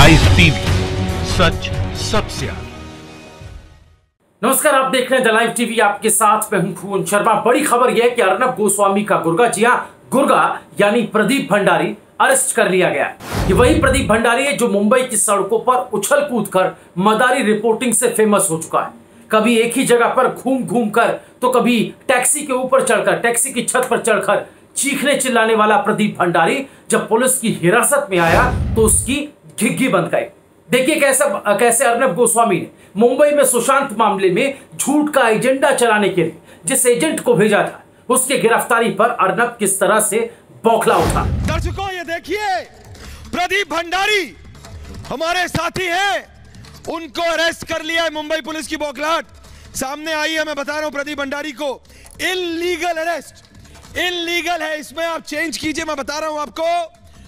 Live TV, सच सबसे आगे। नमस्कार, आप देख रहे हैं द लाइव टीवी। आपके साथ मैं हूं भुवन शर्मा। बड़ी खबर यह है कि अर्नब गोस्वामी का गुर्गा, जी हां गुर्गा यानी प्रदीप भंडारी, अरेस्ट कर लिया गया है। ये वही प्रदीप भंडारी है जो मुंबई की सड़कों पर उछल कूद कर मदारी रिपोर्टिंग से फेमस हो चुका है। कभी एक ही जगह पर घूम घूम कर, तो कभी टैक्सी के ऊपर चढ़कर, टैक्सी की छत पर चढ़कर चीखने चिल्लाने वाला प्रदीप भंडारी जब पुलिस की हिरासत में आया तो उसकी घिग्गी बंद गई। देखिए कैसे अर्नब गोस्वामी ने मुंबई में सुशांत मामले में झूठ का एजेंडा चलाने के लिए जिस एजेंट को भेजा था, उसके गिरफ्तारी पर अर्नब किस तरह से बौखला उठा। दर्शकों, ये देखिए, प्रदीप भंडारी हमारे साथी हैं, उनको अरेस्ट कर लिया है मुंबई पुलिस की बौखलाहट सामने आई है। मैं बता रहा हूं प्रदीप भंडारी को इल्लीगल अरेस्ट, इल्लीगल है। इसमें आप चेंज कीजिए, मैं बता रहा हूं आपको,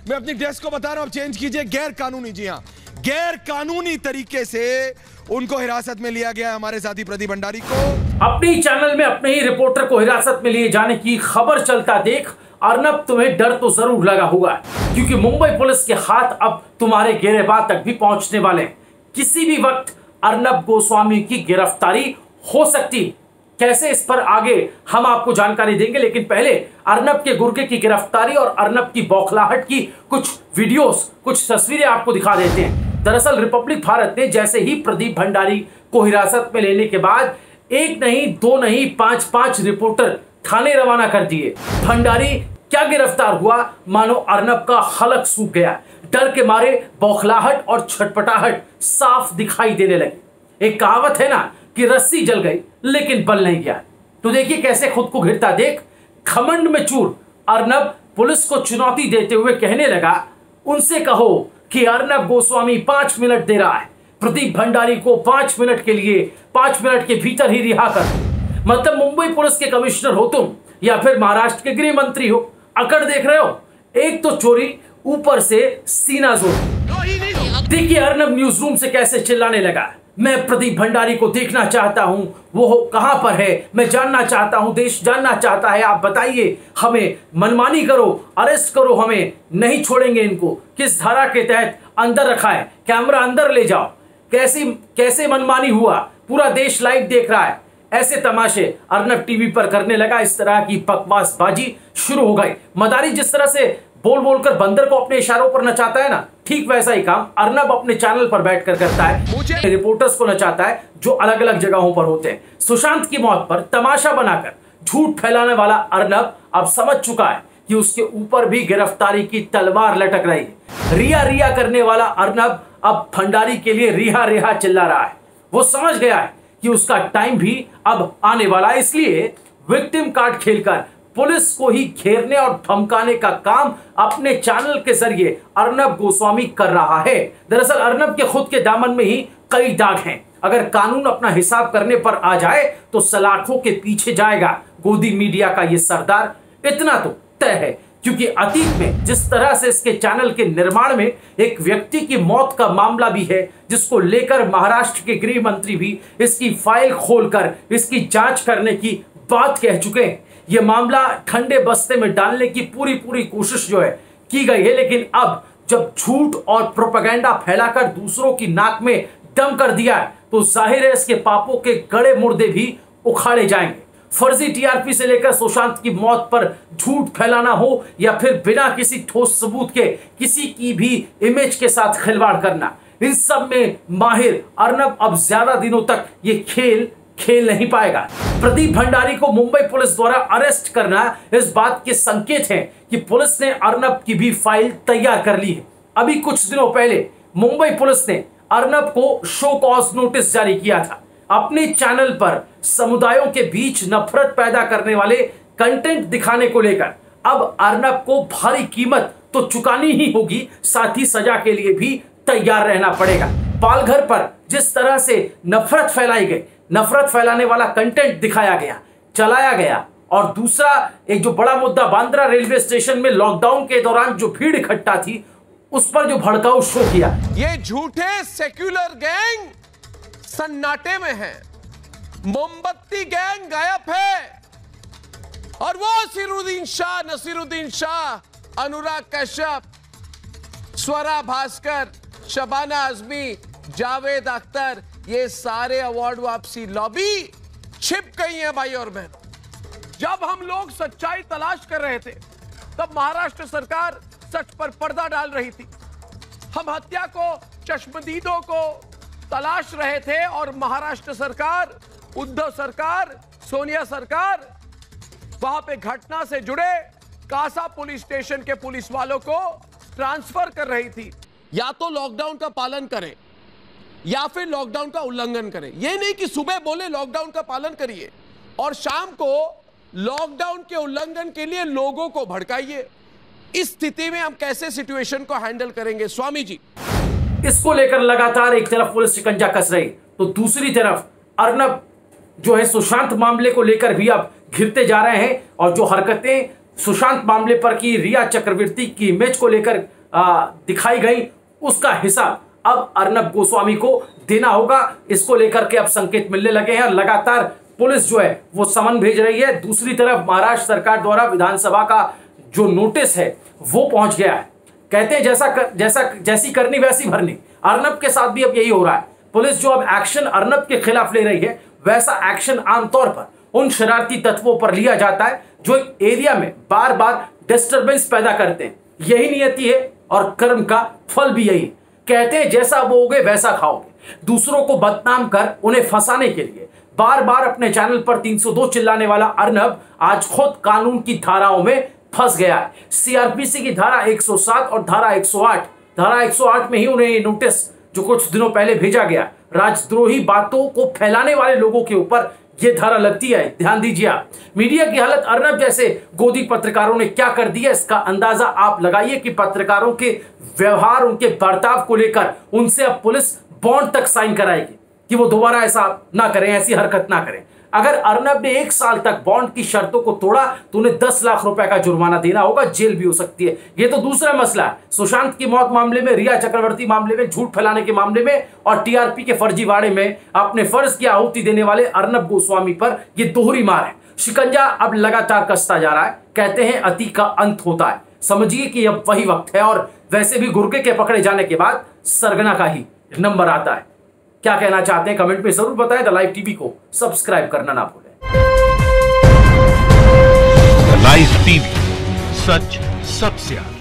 मैं अपनी डेस्क को बता रहा हूं, आप चेंज कीजिए। गैर कानूनी, जी हां, गैर कानूनी तरीके से उनको हिरासत में लिया गया है हमारे साथी प्रदीप भंडारी को। अपनी चैनल में अपने ही रिपोर्टर को हिरासत में लिए जाने की खबर चलता देख अर्नब तुम्हें डर तो जरूर लगा होगा, क्योंकि मुंबई पुलिस के हाथ अब तुम्हारे गिरेबान तक भी पहुंचने वाले हैं। किसी भी वक्त अर्नब गोस्वामी की गिरफ्तारी हो सकती। कैसे, इस पर आगे हम आपको जानकारी देंगे, लेकिन पहले अर्नब के गुर्गे की गिरफ्तारी और अर्नब की बौखलाहट की कुछ वीडियोस, कुछ तस्वीरें आपको दिखा देते हैं। दरअसल रिपब्लिक भारत ने जैसे ही प्रदीप भंडारी को हिरासत में लेने के बाद एक नहीं, दो नहीं, पांच रिपोर्टर थाने रवाना कर दिए। भंडारी क्या गिरफ्तार हुआ, मानो अर्नब का हलक सूख गया। डर के मारे बौखलाहट और छटपटाहट साफ दिखाई देने लगी। एक कहावत है ना कि रस्सी जल गई लेकिन बल नहीं गया। तो देखिए कैसे खुद को घिरता देख घमंड में चूर अर्नब पुलिस को चुनौती देते हुए कहने लगा, उनसे कहो कि अर्नब गोस्वामी 5 मिनट दे रहा है, प्रदीप भंडारी को 5 मिनट के लिए, 5 मिनट के भीतर ही रिहा कर। मतलब मुंबई पुलिस के कमिश्नर हो तुम या फिर महाराष्ट्र के गृह मंत्री हो, अकड़ देख रहे हो। एक तो चोरी, ऊपर से सीना जोड़। देखिए अर्नब न्यूज रूम से कैसे चिल्लाने लगा, मैं प्रदीप भंडारी को देखना चाहता हूं, वो कहां पर है, मैं जानना चाहता हूं, देश जानना चाहता है, आप बताइए हमें, मनमानी करो, अरेस्ट करो हमें, नहीं छोड़ेंगे इनको। किस धारा के तहत अंदर रखा है, कैमरा अंदर ले जाओ। कैसे मनमानी हुआ, पूरा देश लाइव देख रहा है। ऐसे तमाशे अर्नब टीवी पर करने लगा। इस तरह की बकवासबाजी शुरू हो गई। मदारी जिस तरह से बोल बोलकर बंदर को अपने इशारों पर नचाता है ना, ठीक वैसा ही काम अर्नब अपने चैनल पर बैठकर करता है। रिपोर्टर्स को नचाता है जो अलग अलग जगहों पर होते हैं। सुशांत की मौत पर तमाशा बनाकर झूठ फैलाने वाला अर्नब अब समझ चुका है कि उसके ऊपर भी गिरफ्तारी की तलवार लटक रही है। रिया रिया करने वाला अर्नब अब भंडारी के लिए रिहा रिहा चिल्ला रहा है। वो समझ गया है कि उसका टाइम भी अब आने वाला है, इसलिए विक्टिम कार्ड खेलकर पुलिस को ही घेरने और धमकाने का काम अपने चैनल के जरिए अर्नब गोस्वामी कर रहा है। दरअसल अर्नब के खुद के दामन में ही कई दाग हैं। अगर कानून अपना हिसाब करने पर आ जाए तो सलाखों के पीछे जाएगा गोदी मीडिया का ये सरदार, इतना तो तय है। क्योंकि अतीत में जिस तरह से इसके चैनल के निर्माण में एक व्यक्ति की मौत का मामला भी है, जिसको लेकर महाराष्ट्र के गृह मंत्री भी इसकी फाइल खोलकर इसकी जांच करने की बात कह चुके हैं। यह मामला ठंडे बस्ते में डालने की पूरी कोशिश जो है की गई है, लेकिन अब जब झूठ और प्रोपेगेंडा फैलाकर दूसरों की नाक में दम कर दिया है तो जाहिर है इसके पापों के गड़े मुर्दे भी उखाड़े जाएंगे। फर्जी टीआरपी से लेकर सुशांत की मौत पर झूठ फैलाना हो या फिर बिना किसी ठोस सबूत के किसी की भी इमेज के साथ खिलवाड़ करना, इन सब में माहिर अर्नब अब ज्यादा दिनों तक ये खेल नहीं पाएगा। प्रदीप भंडारी को मुंबई पुलिस द्वारा अरेस्ट करना इस बात के संकेत हैं कि पुलिस ने अर्नब की भी फाइल तैयार कर ली है। अभी कुछ दिनों पहले मुंबई पुलिस ने अर्नब को शो कॉज नोटिस जारी किया था। अपने चैनल पर समुदायों के बीच नफरत पैदा करने वाले कंटेंट दिखाने को लेकर अब अर्नब को भारी कीमत तो चुकानी ही होगी, साथ ही सजा के लिए भी तैयार रहना पड़ेगा। पालघर पर जिस तरह से नफरत फैलाई गई, नफरत फैलाने वाला कंटेंट दिखाया गया, चलाया गया, और दूसरा एक जो बड़ा मुद्दा बांद्रा रेलवे स्टेशन में लॉकडाउन के दौरान जो भीड़ इकट्ठा थी उस पर जो भड़काऊ शो किया। ये झूठे सेक्युलर गैंग सन्नाटे में है, मोमबत्ती गैंग गायब है, और वो नसीरुद्दीन शाह, अनुराग कश्यप, स्वरा भास्कर, शबाना आजमी, जावेद अख्तर, ये सारे अवार्ड वापसी लॉबी छिप गई है भाई और बहन। जब हम लोग सच्चाई तलाश कर रहे थे तब महाराष्ट्र सरकार सच पर पर्दा डाल रही थी। हम हत्या को, चश्मदीदों को तलाश रहे थे और महाराष्ट्र सरकार, उद्धव सरकार, सोनिया सरकार वहां पे घटना से जुड़े कासा पुलिस स्टेशन के पुलिस वालों को ट्रांसफर कर रही थी। या तो लॉकडाउन का पालन करें या फिर लॉकडाउन का उल्लंघन करें। यह नहीं कि सुबह बोले लॉकडाउन का पालन करिए और शाम को लॉकडाउन के उल्लंघन के लिए लोगों को भड़काइए। इस स्थिति में हम कैसे सिचुएशन को हैंडल करेंगे स्वामी जी? इसको लेकर लगातार एक तरफ पुलिस शिकंजा कस रही तो दूसरी तरफ अर्नब जो है सुशांत मामले को लेकर भी अब घिरते जा रहे हैं। और जो हरकतें सुशांत मामले पर की रिया चक्रवर्ती की इमेज को लेकर दिखाई गई, उसका हिसाब अब अर्नब गोस्वामी को देना होगा। इसको लेकर के अब संकेत मिलने लगे हैं और लगातार पुलिस जो है वो समन भेज रही है। दूसरी तरफ महाराष्ट्र सरकार द्वारा विधानसभा का जो नोटिस है वो पहुंच गया है। कहते हैं जैसी करनी वैसी भरनी। अर्नब के साथ भी अब यही हो रहा है। पुलिस जो अब एक्शन अर्नब के खिलाफ ले रही है, वैसा एक्शन आमतौर पर उन शरारती तत्वों पर लिया जाता है जो एरिया में बार बार डिस्टरबेंस पैदा करते हैं। यही नियति है और कर्म का फल भी यही। कहते हैं जैसा बोओगे वैसा खाओगे। दूसरों को बदनाम कर उन्हें फंसाने के लिए बार बार अपने चैनल पर 302 चिल्लाने वाला अर्नब आज खुद कानून की धाराओं में फंस गया है। सीआरपीसी की धारा 107 और धारा 108 में ही उन्हें ये नोटिस जो कुछ दिनों पहले भेजा गया, राजद्रोही बातों को फैलाने वाले लोगों के ऊपर यह धारा लगती है। ध्यान दीजिए आप। मीडिया की हालत अर्नब जैसे गोदी पत्रकारों ने क्या कर दिया, इसका अंदाजा आप लगाइए कि पत्रकारों के व्यवहार, उनके बर्ताव को लेकर उनसे अब पुलिस बॉन्ड तक साइन कराएगी कि वो दोबारा ऐसा ना करें, ऐसी हरकत ना करें। अगर अर्नब ने 1 साल तक बॉन्ड की शर्तों को तोड़ा तो उन्हें 10 लाख रुपए का जुर्माना देना होगा, जेल भी हो सकती है। यह तो दूसरा मसला है। सुशांत की मौत मामले में, रिया चक्रवर्ती मामले में, झूठ फैलाने के मामले में और टीआरपी के फर्जीवाड़े में अपने फर्ज की आहुति देने वाले अर्नब गोस्वामी पर यह दोहरी मार है। शिकंजा अब लगातार कसता जा रहा है। कहते हैं अति का अंत होता है। समझिए कि अब वही वक्त है और वैसे भी गुर्गे के पकड़े जाने के बाद सरगना का ही नंबर आता है। क्या कहना चाहते हैं कमेंट में जरूर बताएं। द लाइव टीवी को सब्सक्राइब करना ना भूलें। लाइव टीवी, सच सबसे आगे।